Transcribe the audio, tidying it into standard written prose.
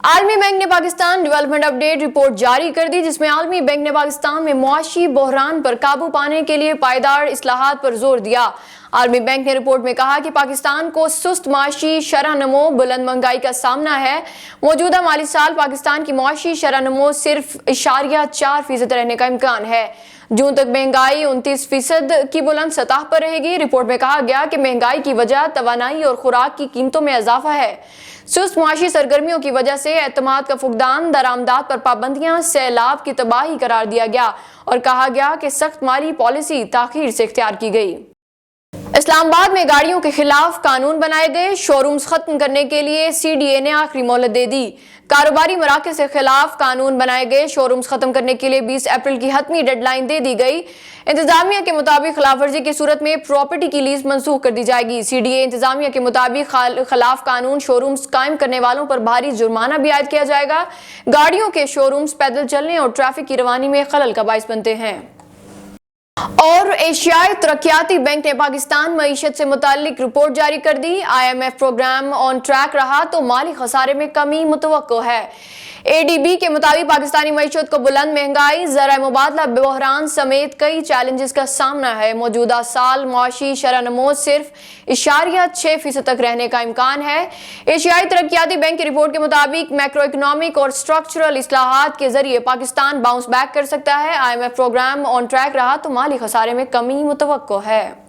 عالمی بینک نے Pakistan development update report جاری کر دی، جس میں عالمی بینک نے پاکستان میں معاشی بحران پر قابو پانے کے لیے پائیدار اصلاحات پر زور دیا۔ عالمی بینک نے رپورٹ میں کہا کہ پاکستان کو سست معاشی شرح نمو، بلند مہنگائی کا سامنا ہے۔ موجودہ مالی سال پاکستان کی معاشی شرح نمو صرف 0.4% رہنے کا امکان ہے۔ جون تک مہنگائی 29% کی بلند سطح پر رہے گی۔ رپورٹ میں کہا گیا کہ مہنگائی کی وجہ توانائی اور خوراک کی قیمتوں میں اضافہ ہے۔ سست معاشی سرگرمیوں کی وجہ سے اعتماد کا فقدان، درآمدات پر پابندیاں، سیلاب کی تباہی قرار دیا گیا اور کہا گیا کہ سخت مالی پالیسی تاخیر سے اختیار کی گئی۔ اسلام آباد میں گاڑیوں کے خلاف قانون بنائے گئے، شو رومز ختم کرنے کے لیے سی ڈی اے نے آخری مہلت دے دی۔ کاروباری مراکز کے خلاف قانون بنائے گئے، شو رومز ختم کرنے کے لیے 20 اپریل کی حتمی ڈیڈ لائن دے دی گئی۔ انتظامیہ کے مطابق خلاف ورزی کی صورت میں پراپرٹی کی لیز منسوخ کر دی جائے گی۔ سی ڈی اے انتظامیہ کے مطابق خلاف قانون شو رومز قائم کرنے والوں پر بھاری جرمانہ بھی عائد کیا جائے گا۔ گاڑیوں کے شو رومز پیدل چلنے اور ٹریفک کی روانی میں خلل کا باعث بنتے ہیں۔ اور ایشیائی ترقیاتی بینک نے پاکستان معیشت سے متعلق رپورٹ جاری کر دی۔ I M F programme on track رہا تو مالی خسارے میں کمی متوقع ہے۔ اے ڈی بی کے مطابق پاکستانی معیشت کو بلند مہنگائی، زرعہ مبادلہ بحران سمیت کئی چیلنجز کا سامنا ہے۔ موجودہ سال معاشی شرح نمو صرف 0.6% تک رہنے کا امکان ہے۔ ایشیائی ترقیاتی بینک کی رپورٹ کے مطابق میکرو اکنامک اور سٹرکچرل اصلاحات کے ذریعے پاکستان باؤنس بیک کر سکتا ہے۔ I M F programme on track رہا تو مالی خسارے میں کمی متوقع ہے۔